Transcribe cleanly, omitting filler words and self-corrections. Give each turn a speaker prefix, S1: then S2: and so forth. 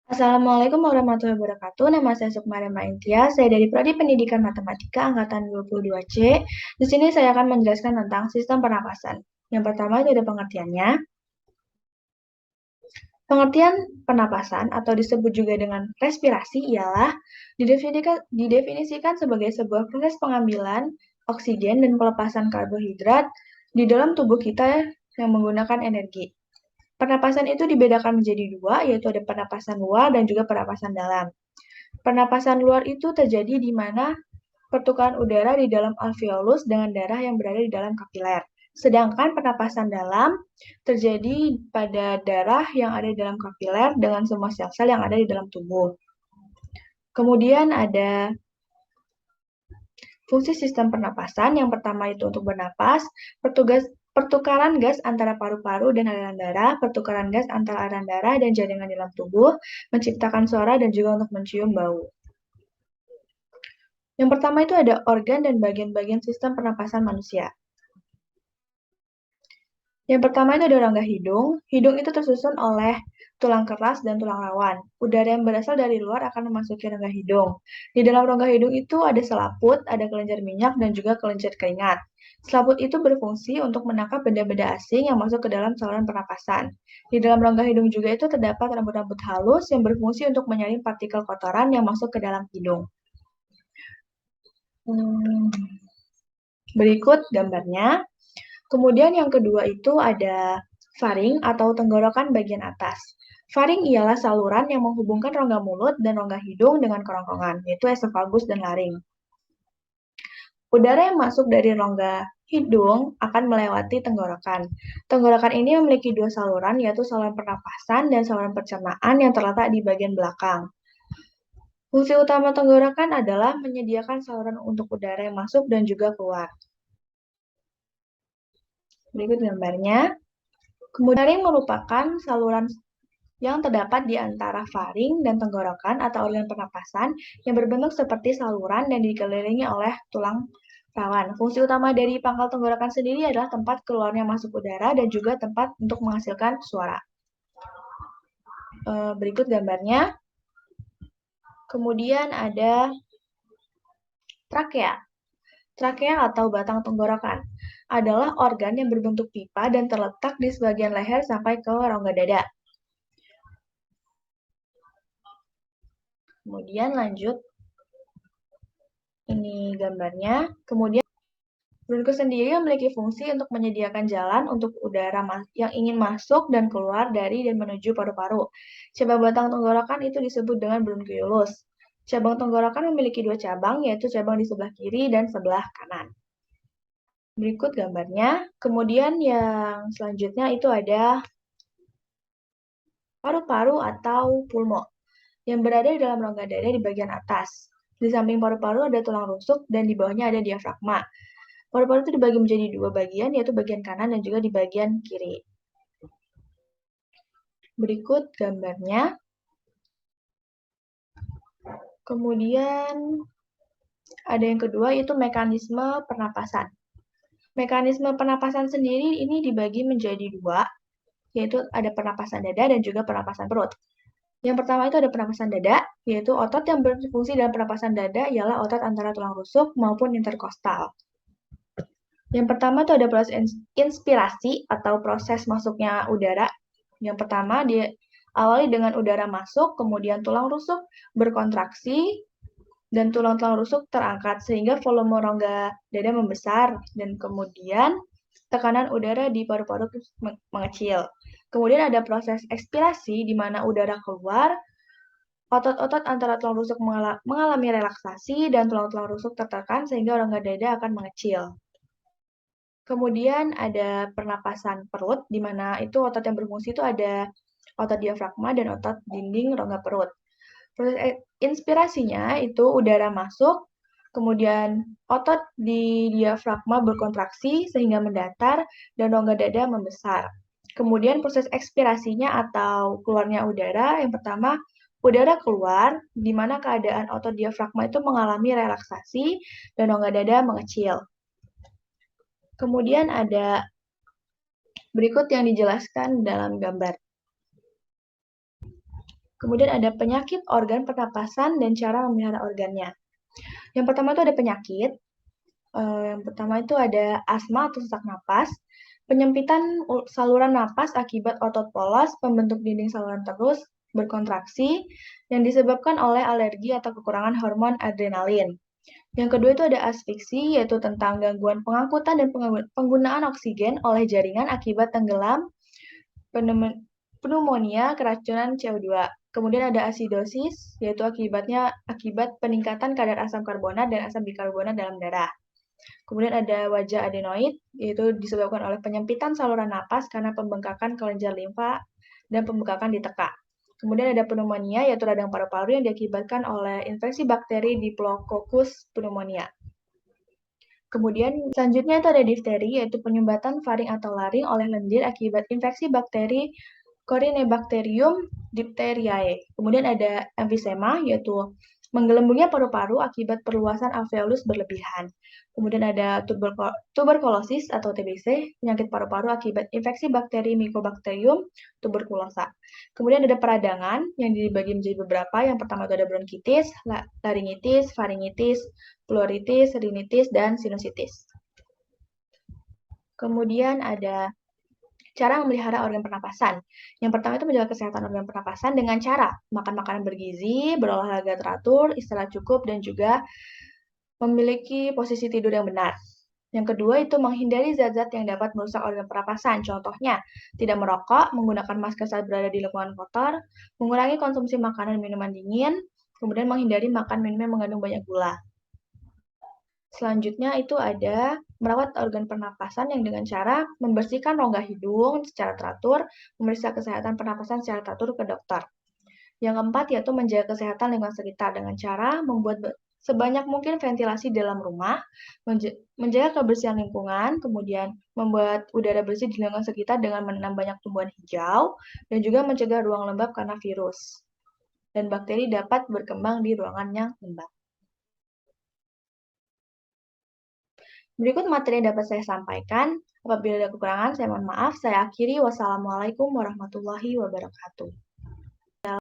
S1: Assalamualaikum warahmatullahi wabarakatuh. Nama saya Sukmara Maintia. Saya dari Prodi Pendidikan Matematika Angkatan 22C. Di sini saya akan menjelaskan tentang sistem pernapasan. Yang pertama itu ada pengertiannya. Pengertian pernapasan atau disebut juga dengan respirasi ialah didefinisikan sebagai sebuah proses pengambilan oksigen dan pelepasan karbohidrat di dalam tubuh kita yang menggunakan energi. Pernapasan itu dibedakan menjadi dua, yaitu ada pernapasan luar dan juga pernapasan dalam. Pernapasan luar itu terjadi di mana pertukaran udara di dalam alveolus dengan darah yang berada di dalam kapiler. Sedangkan pernapasan dalam terjadi pada darah yang ada di dalam kapiler dengan semua sel-sel yang ada di dalam tubuh. Kemudian ada fungsi sistem pernapasan. Yang pertama itu untuk bernapas, pertukaran gas antara paru-paru dan aliran darah, pertukaran gas antara aliran darah dan jaringan dalam tubuh, menciptakan suara dan juga untuk mencium bau. Yang pertama itu ada organ dan bagian-bagian sistem pernapasan manusia. Yang pertama itu ada rongga hidung. Hidung itu tersusun oleh tulang keras dan tulang rawan. Udara yang berasal dari luar akan memasuki rongga hidung. Di dalam rongga hidung itu ada selaput, ada kelenjar minyak, dan juga kelenjar keringat. Selaput itu berfungsi untuk menangkap benda-benda asing yang masuk ke dalam saluran pernapasan. Di dalam rongga hidung juga itu terdapat rambut-rambut halus yang berfungsi untuk menyaring partikel kotoran yang masuk ke dalam hidung. Berikut gambarnya. Kemudian yang kedua itu ada faring atau tenggorokan bagian atas. Faring ialah saluran yang menghubungkan rongga mulut dan rongga hidung dengan kerongkongan, yaitu esofagus dan laring. Udara yang masuk dari rongga hidung akan melewati tenggorokan. Tenggorokan ini memiliki dua saluran, yaitu saluran pernapasan dan saluran pencernaan yang terletak di bagian belakang. Fungsi utama tenggorokan adalah menyediakan saluran untuk udara yang masuk dan juga keluar. Berikut gambarnya. Kemudian merupakan saluran yang terdapat di antara faring dan tenggorokan atau organ pernapasan yang berbentuk seperti saluran dan dikelilingi oleh tulang rawan. Fungsi utama dari pangkal tenggorokan sendiri adalah tempat keluarnya masuk udara dan juga tempat untuk menghasilkan suara. Berikut gambarnya. Kemudian ada trakea. Trakea atau batang tenggorokan adalah organ yang berbentuk pipa dan terletak di sebagian leher sampai ke rongga dada. Kemudian lanjut, ini gambarnya. Kemudian bronkus sendiri memiliki fungsi untuk menyediakan jalan untuk udara yang ingin masuk dan keluar dari dan menuju paru-paru. Cabang batang tenggorokan itu disebut dengan bronkiolus. Cabang tenggorokan memiliki dua cabang, yaitu cabang di sebelah kiri dan sebelah kanan. Berikut gambarnya. Kemudian yang selanjutnya itu ada paru-paru atau pulmo yang berada di dalam rongga dada di bagian atas. Di samping paru-paru ada tulang rusuk dan di bawahnya ada diafragma. Paru-paru itu dibagi menjadi dua bagian, yaitu bagian kanan dan juga di bagian kiri. Berikut gambarnya. Kemudian ada yang kedua, yaitu mekanisme pernapasan. Mekanisme pernapasan sendiri ini dibagi menjadi dua, yaitu ada pernapasan dada dan juga pernapasan perut. Yang pertama itu ada pernapasan dada, yaitu otot yang berfungsi dalam pernapasan dada ialah otot antara tulang rusuk maupun interkostal. Yang pertama itu ada proses inspirasi atau proses masuknya udara. Yang pertama diawali dengan udara masuk, kemudian tulang rusuk berkontraksi, dan tulang-tulang rusuk terangkat sehingga volume rongga dada membesar, dan kemudian tekanan udara di paru-paru mengecil. Kemudian ada proses ekspirasi di mana udara keluar, otot-otot antara tulang rusuk mengalami relaksasi dan tulang-tulang rusuk tertekan sehingga rongga dada akan mengecil. Kemudian ada pernapasan perut, di mana itu otot yang berfungsi itu ada otot diafragma dan otot dinding rongga perut. Proses inspirasinya itu udara masuk, kemudian otot di diafragma berkontraksi sehingga mendatar dan rongga dada membesar. Kemudian proses ekspirasinya atau keluarnya udara, yang pertama udara keluar, di mana keadaan otot diafragma itu mengalami relaksasi dan rongga dada mengecil. Kemudian ada berikut yang dijelaskan dalam gambar. Kemudian ada penyakit organ pernapasan dan cara memelihara organnya. Yang pertama itu ada penyakit. Yang pertama itu ada asma atau sesak napas, penyempitan saluran napas akibat otot polos, pembentuk dinding saluran terus berkontraksi, yang disebabkan oleh alergi atau kekurangan hormon adrenalin. Yang kedua itu ada asfiksi, yaitu tentang gangguan pengangkutan dan penggunaan oksigen oleh jaringan akibat tenggelam, pneumonia, keracunan CO2. Kemudian ada asidosis, yaitu akibat peningkatan kadar asam karbonat dan asam bikarbonat dalam darah. Kemudian ada wajah adenoid, yaitu disebabkan oleh penyempitan saluran napas karena pembengkakan kelenjar limfa dan pembengkakan di tekak. Kemudian ada pneumonia, yaitu radang paru-paru yang diakibatkan oleh infeksi bakteri Diplococcus pneumonia. Kemudian selanjutnya itu ada difteri, yaitu penyumbatan faring atau laring oleh lendir akibat infeksi bakteri Corynebacterium diphtheriae. Kemudian ada emfisema, yaitu menggelembungnya paru-paru akibat perluasan alveolus berlebihan. Kemudian ada tuberkulosis atau TBC, penyakit paru-paru akibat infeksi bakteri Mycobacterium tuberculosa. Kemudian ada peradangan yang dibagi menjadi beberapa. Yang pertama itu ada bronkitis, laringitis, faringitis, pleuritis, rinitis, dan sinusitis. Kemudian ada cara memelihara organ pernapasan. Yang pertama itu menjaga kesehatan organ pernapasan dengan cara makan makanan bergizi, berolahraga teratur, istirahat cukup, dan juga memiliki posisi tidur yang benar. Yang kedua itu menghindari zat-zat yang dapat merusak organ pernapasan. Contohnya, tidak merokok, menggunakan masker saat berada di lingkungan kotor, mengurangi konsumsi makanan dan minuman dingin, kemudian menghindari makan minum yang mengandung banyak gula. Selanjutnya itu ada merawat organ pernapasan yang dengan cara membersihkan rongga hidung secara teratur, memeriksa kesehatan pernapasan secara teratur ke dokter. Yang keempat yaitu menjaga kesehatan lingkungan sekitar dengan cara membuat sebanyak mungkin ventilasi dalam rumah, menjaga kebersihan lingkungan, kemudian membuat udara bersih di lingkungan sekitar dengan menanam banyak tumbuhan hijau, dan juga mencegah ruang lembab karena virus dan bakteri dapat berkembang di ruangan yang lembab. Berikut materi yang dapat saya sampaikan. Apabila ada kekurangan, saya mohon maaf. Saya akhiri. Wassalamualaikum warahmatullahi wabarakatuh.